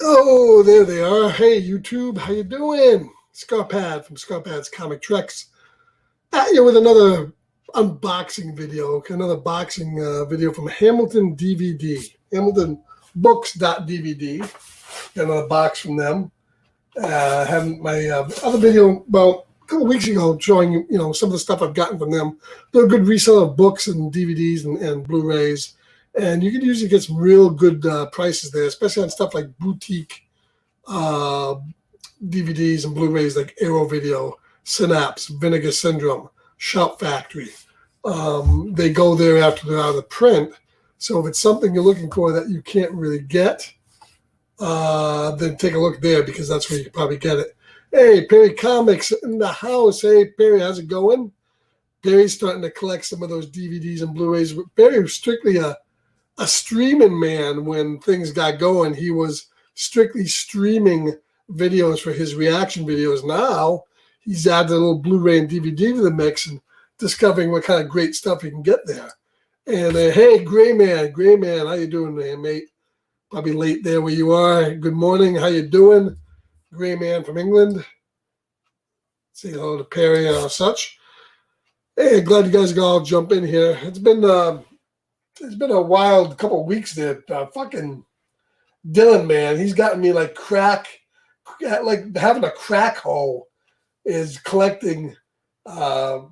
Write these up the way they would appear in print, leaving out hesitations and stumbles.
Oh, there they are. Hey, YouTube, how you doing? Scarpad from Scarpad's Comic Treks at you with another unboxing video, another boxing video from Hamilton DVD, HamiltonnBooks.dvd. Got another box from them. Had my other video about a couple weeks ago showing some of the stuff I've gotten from them. They're a good reseller of books and DVDs and Blu-rays. And you can usually get some real good prices there, especially on stuff like boutique uh, DVDs and Blu-rays like Arrow Video, Synapse, Vinegar Syndrome, Shout Factory. They go there after they're out of print. So if it's something you're looking for that you can't really get, then take a look there because that's where you can probably get it. Hey, Perry Comics in the house. Hey, Perry, how's it going? Perry's starting to collect some of those DVDs and Blu-rays. Perry was strictly a streaming man when things got going. He was strictly streaming videos for his reaction videos. Now he's added a little Blu-ray and DVD to the mix and discovering what kind of great stuff you can get there. And hey, Gray Man, how you doing, man, mate? Probably late there where you are. Good morning, how you doing? Gray Man from England. Say hello to Perry and such. Hey, glad you guys can all jump in here. It's been a wild couple of weeks there. Fucking Dylan, man, he's gotten me like having a crack hole is collecting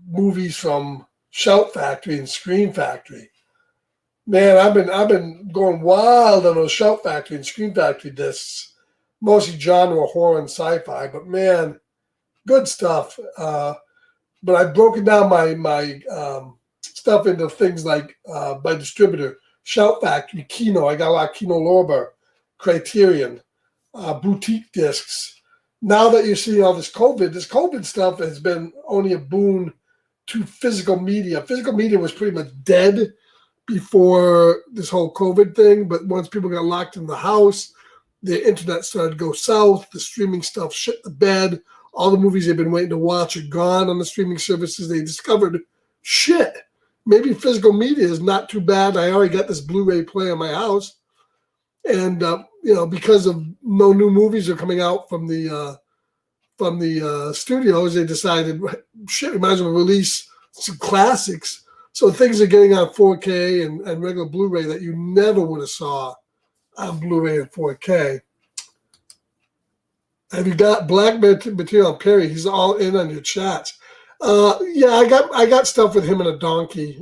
movies from Shout Factory and Screen Factory. Man, I've been going wild on those Shout Factory and Screen Factory discs, mostly genre, horror, and sci-fi. But man, good stuff. But I've broken down my stuff into things like by distributor, Shout Factory, Kino. I got a lot of Kino Lorber, Criterion, boutique discs. Now that you see all this COVID stuff has been only a boon to physical media. Physical media was pretty much dead before this whole COVID thing, but once people got locked in the house, the internet started to go south, the streaming stuff shit the bed, all the movies they've been waiting to watch are gone on the streaming services. They discovered, shit, maybe physical media is not too bad. I already got this Blu-ray player in my house. And, because of no new movies are coming out from the studios, they decided, shit, we might as well release some classics. So things are getting on 4K and regular Blu-ray that you never would have saw on Blu-ray and 4K. Have you got black material on Perry? He's all in on your chats. Yeah, I got stuff with him and a donkey.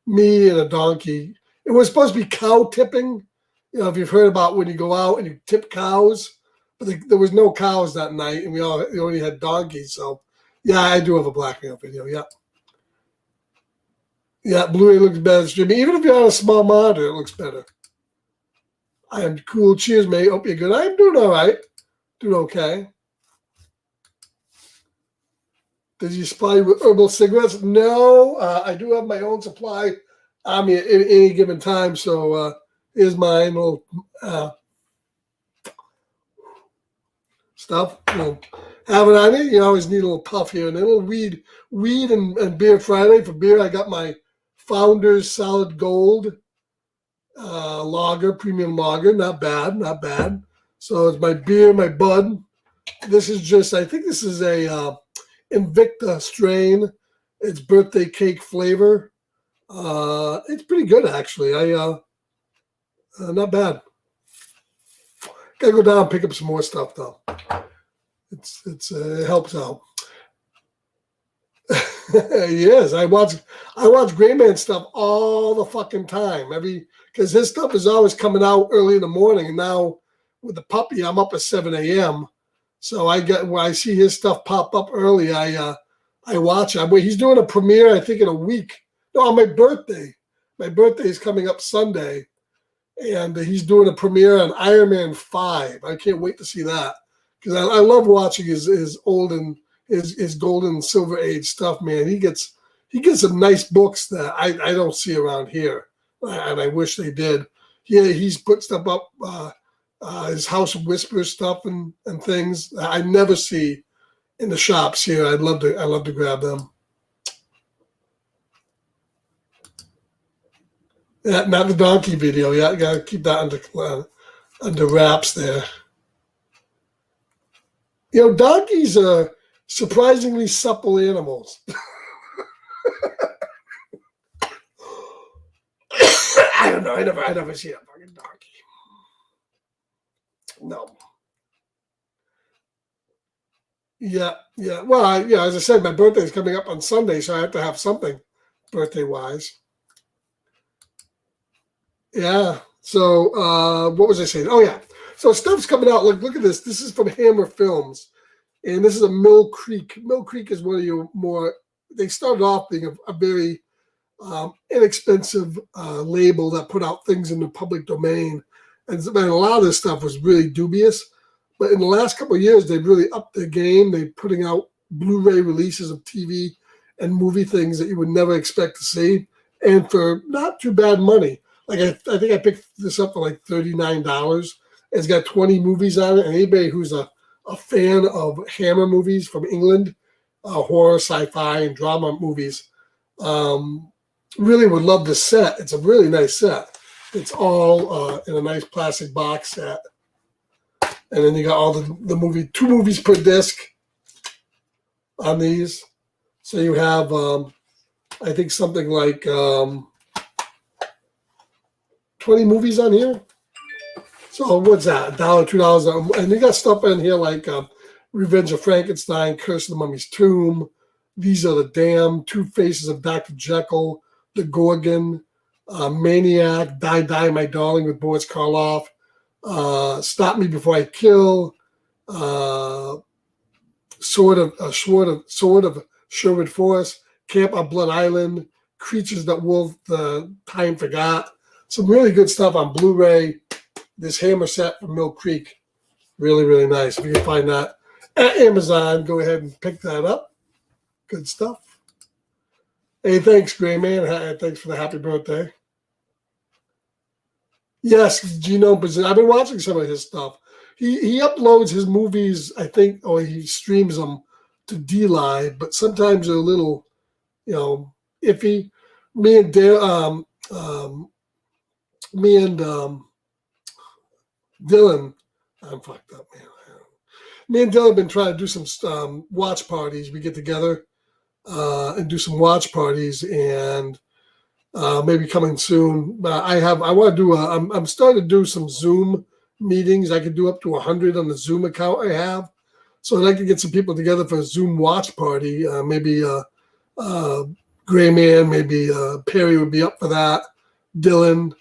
Me and a donkey. It was supposed to be cow tipping. If you've heard about when you go out and you tip cows, but there was no cows that night, and we only had donkeys. So, yeah, I do have a blackmail video. Yeah. Yeah, Blu-ray looks better streaming. Even if you're on a small monitor, it looks better. I am cool. Cheers, mate. Hope you're good. I'm doing all right. Doing okay. Did you supply with herbal cigarettes? No, I do have my own supply on me at any given time. So here's mine little stuff. Have it on you. You always need a little puff here and then a little weed and beer Friday. For beer, I got my Founders Solid Gold lager, premium lager. Not bad. So it's my beer, my bud. This is just, I think this is a Invicta strain. It's birthday cake flavor. It's pretty good, actually. Not bad. Gotta go down and pick up some more stuff, though. It helps out. Yes, I watch Gray Man stuff all the fucking time. Because his stuff is always coming out early in the morning, and now with the puppy, I'm up at 7 a.m. So when I see his stuff pop up early, I watch it. He's doing a premiere, I think, in a week. No, on my birthday. My birthday is coming up Sunday, and he's doing a premiere on Iron Man 5. I can't wait to see that because I love watching his old and his golden silver age stuff, man. He gets some nice books that I don't see around here, and I wish they did. He's put stuff up, his House of Whispers stuff and things I never see in the shops here. I'd love to grab them. Yeah, not the donkey video. Yeah, gotta keep that under wraps there. You know, donkeys are surprisingly supple animals. I don't know. I never see a fucking donkey. No. Yeah. Well, as I said, my birthday's coming up on Sunday, so I have to have something birthday-wise. Yeah. So, what was I saying? Oh, yeah. So stuff's coming out. Look at this. This is from Hammer Films, and this is a Mill Creek. Mill Creek is one of your more. They started off being a very inexpensive label that put out things in the public domain, and a lot of this stuff was really dubious. But in the last couple of years, they've really upped their game. They're putting out Blu-ray releases of TV and movie things that you would never expect to see, and for not too bad money. Like I think I picked this up for like $39. It's got 20 movies on it, and anybody who's a fan of Hammer movies from England, horror, sci-fi, and drama movies, really would love this set. It's a really nice set. It's all in a nice plastic box set. And then you got all the movie, 2 movies per disc on these. So you have, I think, something like 20 movies on here. So what's that? $1, $2. And you got stuff in here like Revenge of Frankenstein, Curse of the Mummy's Tomb, These Are the Damned, Two Faces of Dr. Jekyll, The Gorgon, Maniac, Die, My Darling with Boris Karloff, Stop Me Before I Kill, Sword of Sherwood Forest, Camp on Blood Island, Creatures That Wolf the Time Forgot. Some really good stuff on Blu-ray. This Hammer set from Mill Creek, really, really nice. If you can find that at Amazon, go ahead and pick that up. Good stuff. Hey, thanks, Gray Man. Thanks for the happy birthday. Yes, Gino, I've been watching some of his stuff. He uploads his movies, I think, or he streams them to D-Live, but sometimes they're a little, iffy. Me and Dylan, I'm fucked up, man. Me and Dylan have been trying to do some watch parties. We get together and do some watch parties, and maybe coming soon. I'm starting to do some Zoom meetings. I could do up to 100 on the Zoom account I have. So I'd like to get some people together for a Zoom watch party. Maybe Gray Man, maybe Perry would be up for that. Dylan,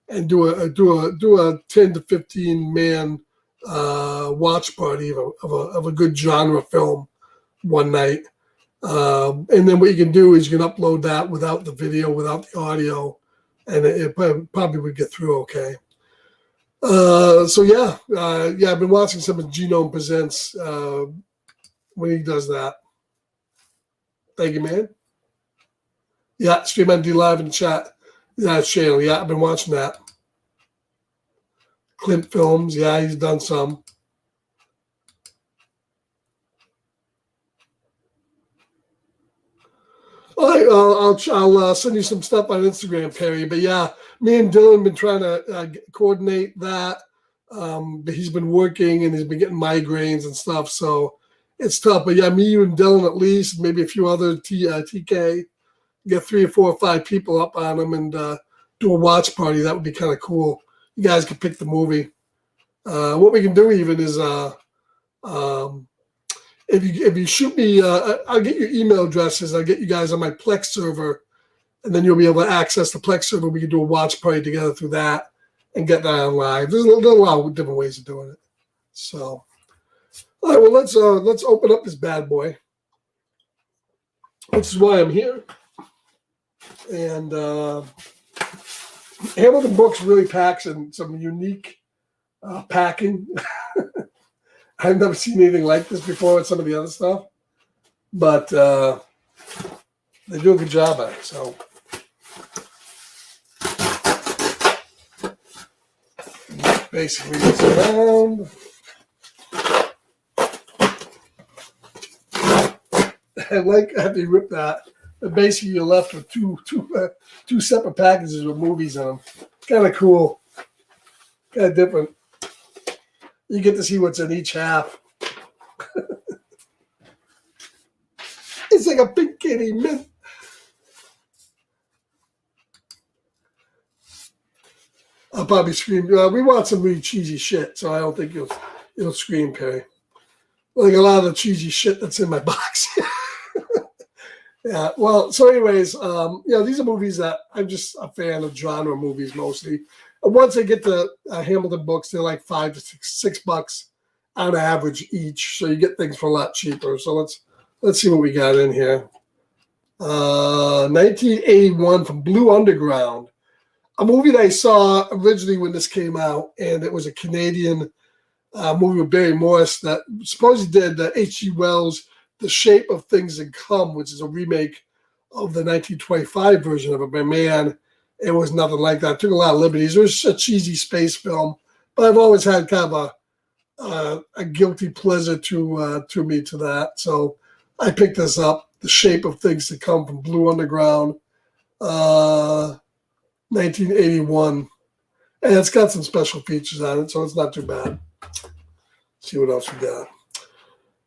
and do a 10 to 15 man watch party of a good genre film one night. And then what you can do is you can upload that without the video, without the audio, and it probably would get through okay. I've been watching some of Genome Presents when he does that. Thank you, man. Yeah, stream on D Live in the chat. That channel. Yeah, I've been watching that. Clint Films. Yeah, he's done some. All right, I'll send you some stuff on Instagram, Perry. But yeah, me and Dylan have been trying to coordinate that. But he's been working and he's been getting migraines and stuff, so it's tough. But yeah, me, you, and Dylan at least, maybe a few other TK, get 3 or 4 or 5 people up on them and do a watch party. That would be kind of cool. You guys could pick the movie. What we can do even is if you shoot me, I'll get your email addresses. I'll get you guys on my Plex server, and then you'll be able to access the Plex server. We can do a watch party together through that and get that on live. There's a lot of different ways of doing it. So, all right, well, let's open up this bad boy, which is why I'm here. And Hamilton Books really packs in some unique packing. I've never seen anything like this before with some of the other stuff, but they do a good job at it. So basically this around. I like after you rip that, but basically you're left with two separate packages with movies in them. Kind of cool, kind of different. You get to see what's in each half. It's like a pink kitty mint. I'll probably scream. We want some really cheesy shit, so I don't think you'll scream, Perry. Like a lot of the cheesy shit that's in my box. Yeah. Well, so anyways, these are movies that I'm just a fan of genre movies mostly. And once I get to Hamilton books, they're like $5 to $6 on average each, so you get things for a lot cheaper. So let's see what we got in here. 1981 from Blue Underground, a movie that I saw originally when this came out, and it was a Canadian movie with Barry Morris that supposedly did H.G. Wells' The Shape of Things to Come, which is a remake of the 1925 version of it. But man, it was nothing like that. It took a lot of liberties. It was a cheesy space film, but I've always had kind of a guilty pleasure to me to that. So I picked this up, The Shape of Things to Come from Blue Underground, 1981. And it's got some special features on it, so it's not too bad. See what else we got.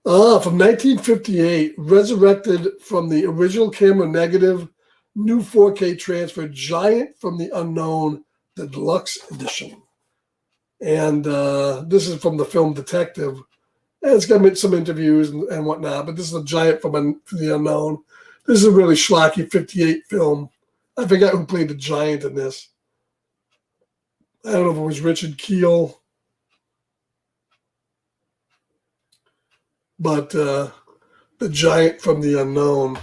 From 1958, resurrected from the original camera negative, new 4K transfer, Giant from the Unknown, the deluxe edition. And this is from the film Detective. And it's got some interviews and whatnot, but this is a Giant from the Unknown. This is a really schlocky 58 film. I forget who played the Giant in this. I don't know if it was Richard Kiel. But the Giant from the Unknown.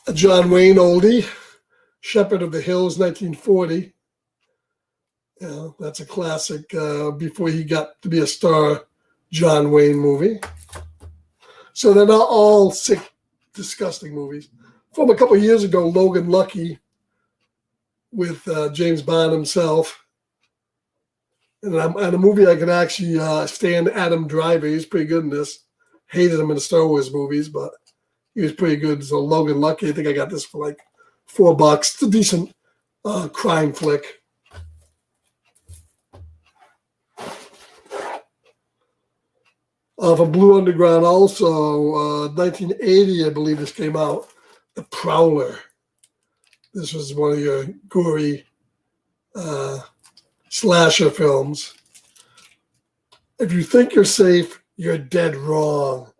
A John Wayne oldie, Shepherd of the Hills, 1940. Yeah, that's a classic before he got to be a star John Wayne movie. So they're not all sick, disgusting movies. From a couple of years ago, Logan Lucky with James Bond himself. And a movie I can actually stand Adam Driver. He's pretty good in this. Hated him in the Star Wars movies, but he was pretty good. So Logan Lucky, I think I got this for like $4. It's a decent crime flick. From Blue Underground also, 1980, I believe this came out. The Prowler. This was one of your gory slasher films. If you think you're safe, you're dead wrong.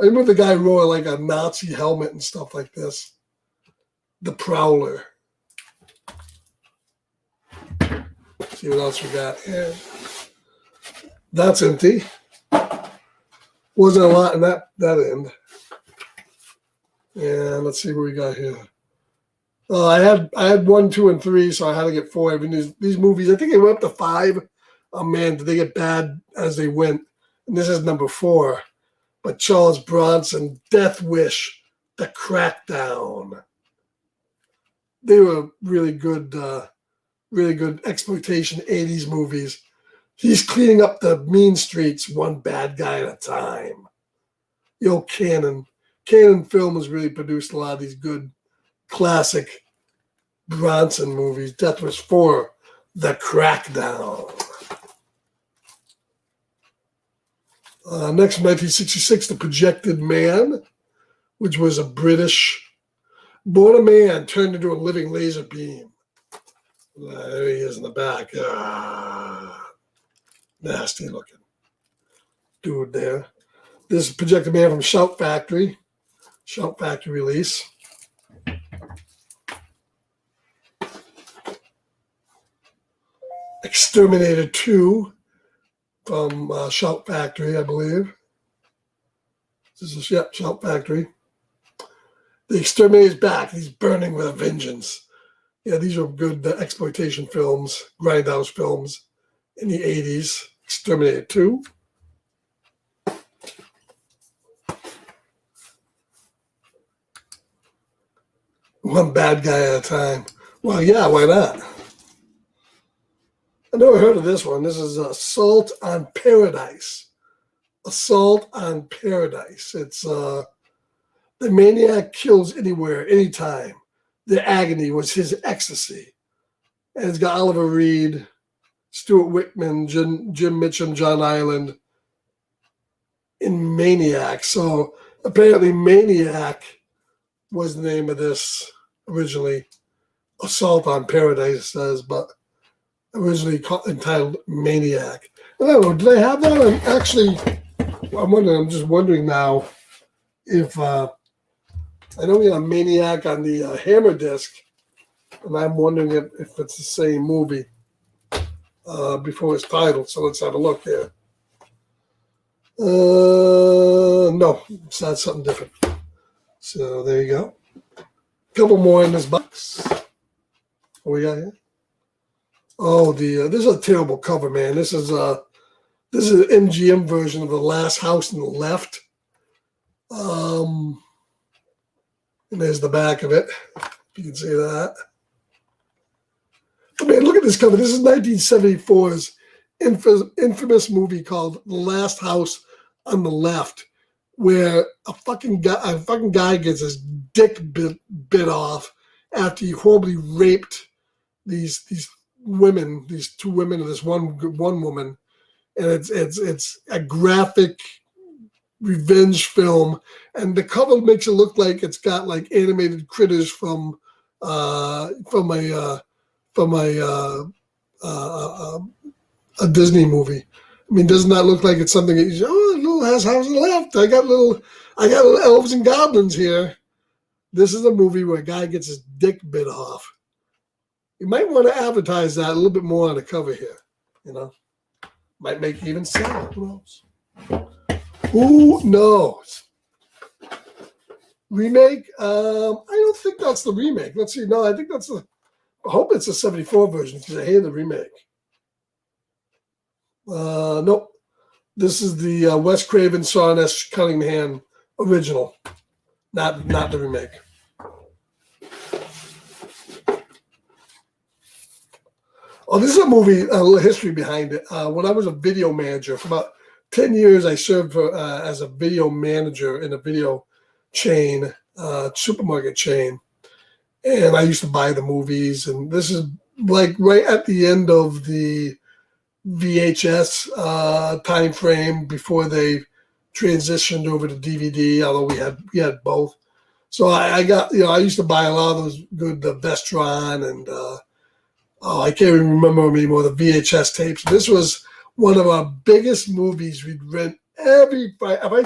I remember the guy wore like a Nazi helmet and stuff like this. The Prowler. See what else we got here. That's empty. Wasn't a lot in that end. And let's see what we got here. I had 1, 2, and 3, so I had to get 4. I mean, these movies, I think they went up to 5. Oh man, did they get bad as they went? And this is number 4. But Charles Bronson, Death Wish, The Crackdown. They were really good exploitation 80s movies. He's cleaning up the mean streets one bad guy at a time. The old Cannon Film has really produced a lot of these good classic Bronson movies. Death Wish 4, The Crackdown. Next, 1966, The Projected Man, which was a British, born a man turned into a living laser beam. There he is in the back. Nasty looking dude there. This is Projected Man from Shout Factory release. Exterminator 2 from Shout Factory, I believe. This is, Shout Factory. The Exterminator's back. He's burning with a vengeance. Yeah, these are good exploitation films, grindhouse films in the 80s. Exterminator 2. One bad guy at a time. Well, yeah, why not? I never heard of this one. This is Assault on Paradise. Assault on Paradise. It's The maniac kills anywhere, anytime. The agony was his ecstasy. And it's got Oliver Reed, Stuart Wickman, Jim Mitchum, John Ireland in Maniac. So apparently Maniac was the name of this originally. Assault on Paradise says, but originally entitled Maniac. I don't know, did I have that? I'm just wondering now if, I know we had a Maniac on the Hammer disc, and I'm wondering if it's the same movie before it's titled. So let's have a look here. No, it's not something different. So there you go. A couple more in this box. What we got here? Oh, this is a terrible cover, man. This is an MGM version of The Last House on the Left. And there's the back of it. You can see that. I mean, look at this cover. This is 1974's infamous movie called The Last House on the Left, where a fucking guy gets his dick bit off after he horribly raped these women, these two women and this one woman, and it's a graphic revenge film, and the cover makes it look like it's got like animated critters from a Disney movie. I mean, doesn't that look like it's something that little house on the left? I got little elves and goblins here. This is a movie where a guy gets his dick bit off. You might want to advertise that a little bit more on the cover here. You know, might make even sell. Who knows? Who knows? Remake? I don't think that's the remake. Let's see. No, I think that's the. I hope it's a 74 version because I hate the remake. Nope. This is the Wes Craven, Sean S. Cunningham original, not the remake. Oh, this is a movie, a little history behind it. When I was a video manager, for about 10 years, I served as a video manager in a video chain, supermarket chain. And I used to buy the movies. And this is like right at the end of the VHS time frame before they transitioned over to DVD, although we had both. So I got, I used to buy a lot of those good Vestron and I can't even remember anymore, the VHS tapes. This was one of our biggest movies we'd rent every Friday. If I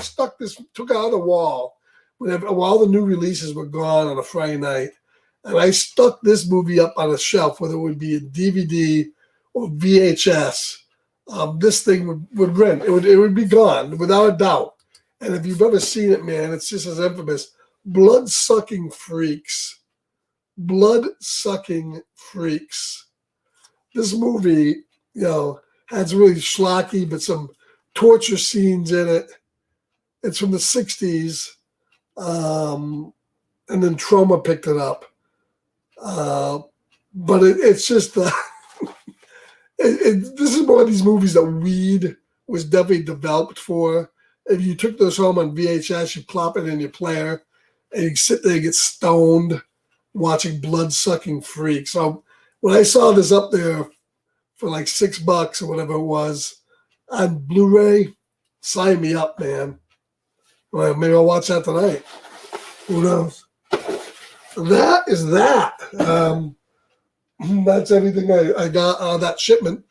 took out of the wall, whenever all the new releases were gone on a Friday night, and I stuck this movie up on a shelf, whether it would be a DVD or VHS, this thing would rent. It would be gone without a doubt. And if you've ever seen it, man, it's just as infamous. Blood-sucking freaks. Blood-sucking freaks. This movie, has really schlocky, but some torture scenes in it. It's from the 60s. And then Trauma picked it up. But it's just this is one of these movies that weed was definitely developed for. If you took those home on VHS, you plop it in your player, and you sit there and get stoned watching blood-sucking freaks. So when I saw this up there for like $6 or whatever it was on Blu-ray, sign me up, man. Well, maybe I'll watch that tonight. Who knows? That is that. That's everything I got out of that shipment.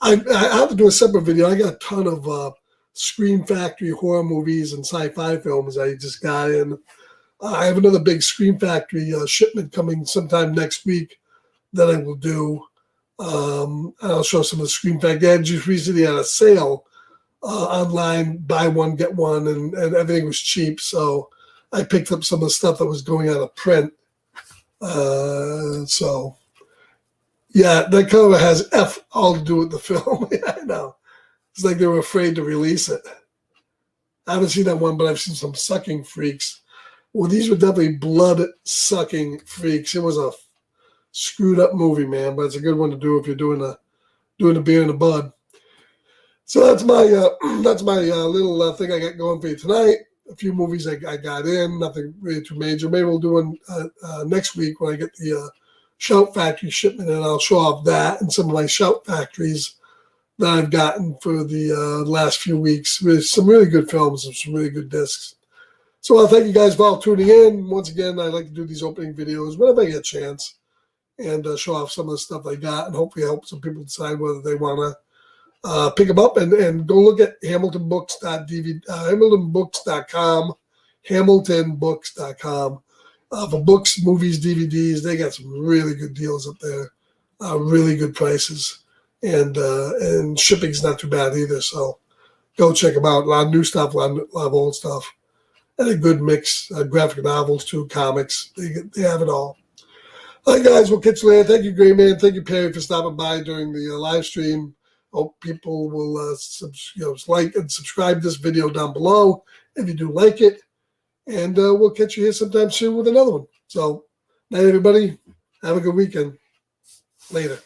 I have to do a separate video. I got a ton of Scream Factory horror movies and sci-fi films I just got in. I have another big Scream Factory shipment coming sometime next week that I will do. I'll show some of the Scream Factory. They just recently had a sale online, buy one, get one, and everything was cheap. So I picked up some of the stuff that was going out of print. So, yeah, that cover has F all to do with the film. Yeah, I know. It's like they were afraid to release it. I haven't seen that one, but I've seen some sucking freaks. Well, these were definitely blood-sucking freaks. It was a screwed up movie, man, but it's a good one to do if you're doing a beer in the bud. So that's my little thing I got going for you tonight. a few movies I got in, nothing really too major. Maybe we'll do one next week when I get the Shout Factory shipment, and I'll show off that and some of my Shout Factories that I've gotten for the last few weeks. Some really good films and some really good discs. So thank you guys for all tuning in. Once again, I like to do these opening videos whenever I get a chance and show off some of the stuff I got and hopefully help some people decide whether they want to pick them up and go look at HamiltonnBooks.com, HamiltonnBooks.com. For books, movies, DVDs, they got some really good deals up there, really good prices, and shipping's not too bad either. So go check them out. A lot of new stuff, a lot of old stuff. And a good mix, graphic novels too, comics. They have it all. All right, guys, we'll catch you later. Thank you, Gray Man. Thank you, Perry, for stopping by during the live stream. Hope people will like and subscribe to this video down below if you do like it. And we'll catch you here sometime soon with another one. So, night, everybody. Have a good weekend. Later.